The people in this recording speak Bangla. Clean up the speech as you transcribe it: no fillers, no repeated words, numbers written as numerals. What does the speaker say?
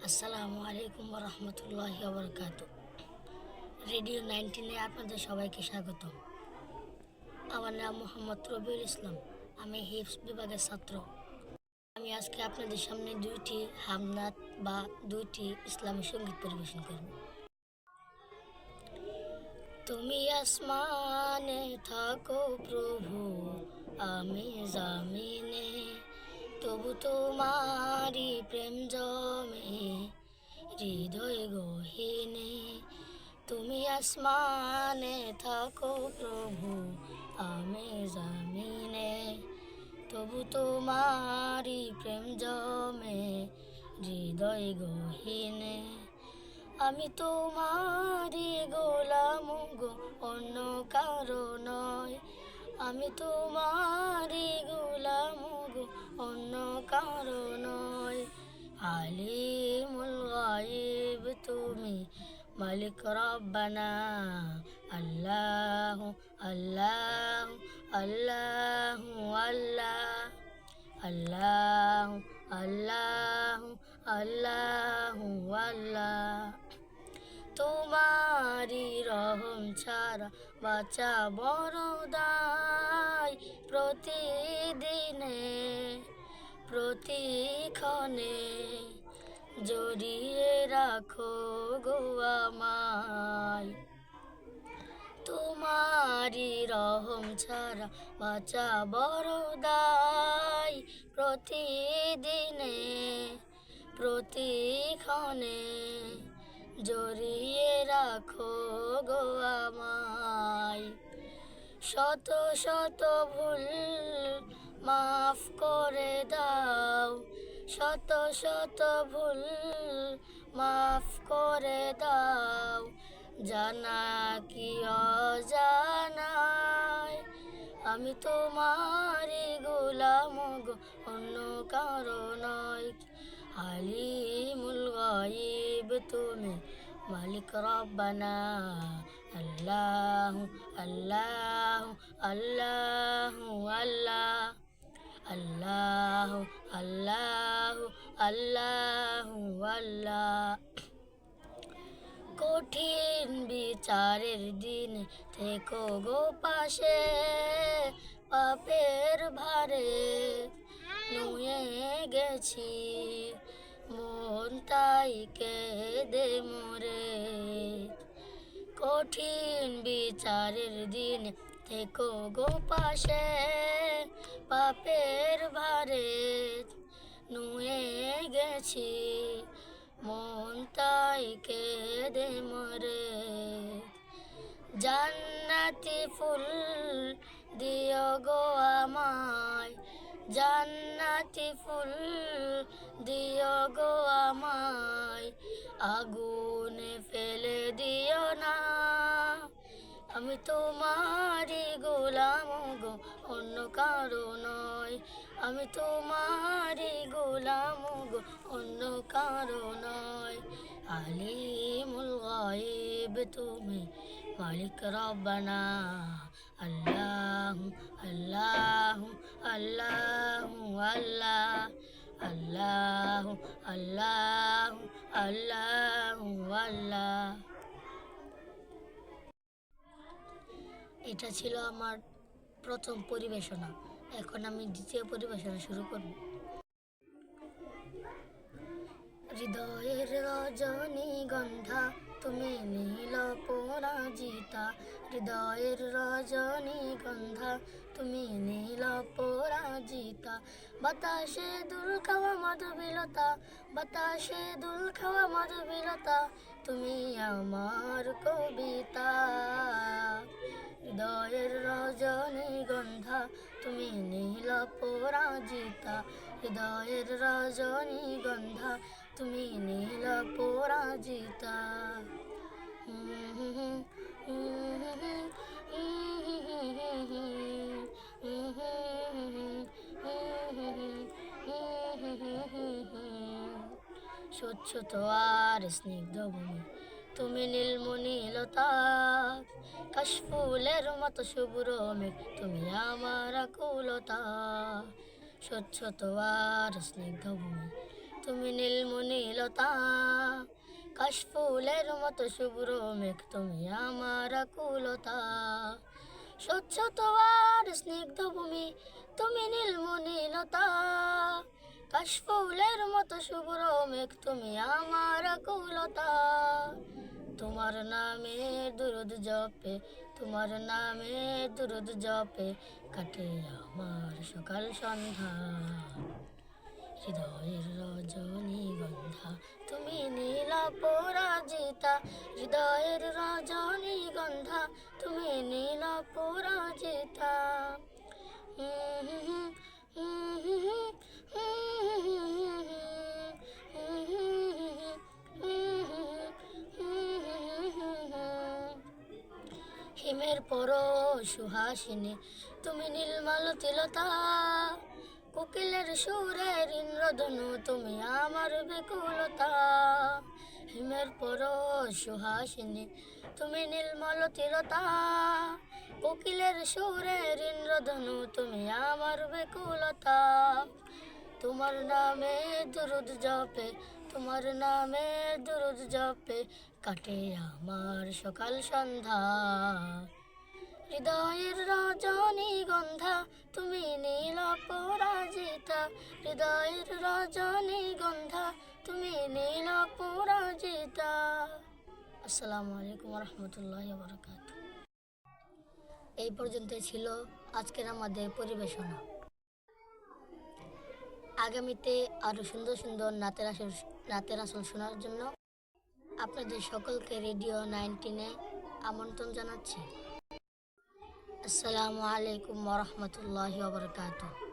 আসসালামু আলাইকুম রহমতুল্লাহি ওবরকাতু। রেডিও 19-এ আপনাদের সবাইকে স্বাগত। আমার নাম মোহাম্মদ রবিউল ইসলাম। আমি হিপস বিভাগের ছাত্র। আমি আজকে আপনাদের সামনে দুইটি হামনাত বা দুইটি ইসলামী সঙ্গীত পরিবেশন করব। তুমি আসমানে থাকো প্রভু, আমি জামিনে, তবু তোমারি প্রেম জমে হৃদয় গহীনে। তুমি আসমানে থাকো প্রভু, আমি জামিনে, তবু তোমারি প্রেম জমে হৃদয় গহীনে। আমি তোমারি গোলাম গো, অন্য কারো নয়। আমি তোমারি গোলাম গো, অন্য কারো নয়। আলিমুল গায়ব তুমি, মালিক রব্বানা। আল্লাহু আল্লাহু আল্লাহু আল্লাহ, আল্লাহু আল্লাহু আল্লাহু আল্লাহ। তোমারি রহম ছাড়া বাঁচা বড় দায়। প্রতিদিনে প্রতিক্ষণে জড়িয়ে রাখো গো আমায়। তোমারি রহম ছাড়া বাঁচা বড় দায়। প্রতিদিনে প্রতিক্ষণে জড়িয়ে রাখো গো আমায়। শত শত ভুল মাফ করে দাও, শত শত ভুল মাফ করে দাও, জানা কি অজানায়। আমি তোমারি গোলাম গো, অন্য কারো নয়। আলিমুল গায়ব তুমি, মালিক রব্বানা। আল্লাহু আল্লাহু আল্লাহু আল্লাহ, আল্লাহু আল্লাহু আল্লাহু আল্লাহ। কঠিন বিচারের দিন থেকো গো পাশে, পাপের ভারে নুয়ে গেছি, মন তাই কেঁদে মরে। কঠিন বিচারের দিন থেকো গো পাশে, পাপের ভারে নুয়ে গেছি, মন তাই কেঁদে মরে। জান্নাতি ফুল দিও গো আমায়, জান্নাতি ফুল দিও গো আমায়, আগুনে ফেলে দিও না। আমি তোমারি গোলাম গো, অন্য কারো নয়। আমি তোমারি গোলাম গো, অন্য কারো নয়। আলিমুল গায়ব তুমি, মালিক রব্বানা। আল্লাহু আল্লাহু আল্লাহু আল্লাহ, আল্লাহু আল্লাহু আল্লাহু আল্লাহ। এটা ছিল আমার প্রথম পরিবেশনা। এখন আমি দ্বিতীয় পরিবেশনা শুরু করব। হৃদয়ের রজনীগন্ধা তুমি নীল পরাজিতা, হৃদয়ের রজনীগন্ধা তুমি নীল পরাজিতা। বাতাসে দুল খাওয়া মাধবীলতা, বাতাসে দুল খাওয়া মাধবীলতা, তুমি আমার কবিতা। হৃদয়ের রজনীগন্ধা তুমি নীল পরাজিতা, হৃদয়ের রজনীগন্ধা তুমি নীল পরাজিতা। স্বচ্ছ তো আর স্নিগ্ধ ভূমি, তুমি নীলমণিলতা। কাশফুলের মতো শুভ্র মেঘ, তুমি আমার আকুলতা। স্বচ্ছ তো আর স্নিগ্ধ ভূমি, তুমি নীলমণিলতা। নীলতা, কাশফুলের মতো শুভ্র মেঘ তুমি আমার আকুলতা। স্বচ্ছ তোমার স্নিগ্ধ ভূমি, তুমি নীলমণিলতা, কাশফুলের মতো শুভ্র মেঘ তুমি আমার আকুলতা। তোমার নামে দুরুদ জপে, তোমার নামে দুরুদ জপে কাটে আমার সকাল সন্ধ্যা। হৃদয়ের রজনীগন্ধা তুমি নীল পরাজিতা, হৃদয়ের রজনীগন্ধা তুমি নীল পরাজিতা। হিমের পর সুহাসিনী তুমি নীলমালতিলতা, কোকিলের সুরের ইন্দ্রধনু তুমি আমার বিকুলতা। হিমের পর সুহাসিনী তুমি নীলমালতিলতা, কোকিলের সুরের ইন্দ্রধনু তুমি আমার বিকুলতা। তোমার নামে দুরুদ জপে, তোমার নামে দুরুদ জপে কাটে আমার সকাল সন্ধ্যা। হৃদয়ের রজনীগন্ধা তুমি নীল পরাজিতা, হৃদয়ের রজনীগন্ধা তুমি নীল পরাজিতা। আসসালামু আলাইকুম রহমতুল্লাহ বারাকাতুহু। এই পর্যন্তই ছিল আজকের আমাদের পরিবেশনা। আগামীতে আরও সুন্দর সুন্দর নাতের আসল শোনার জন্য আপনাদের সকলকে রেডিও 19-এ আমন্ত্রণ জানাচ্ছি। আসসালামু আলাইকুম ওয়া রাহমাতুল্লাহি ওয়া বারাকাতুহু।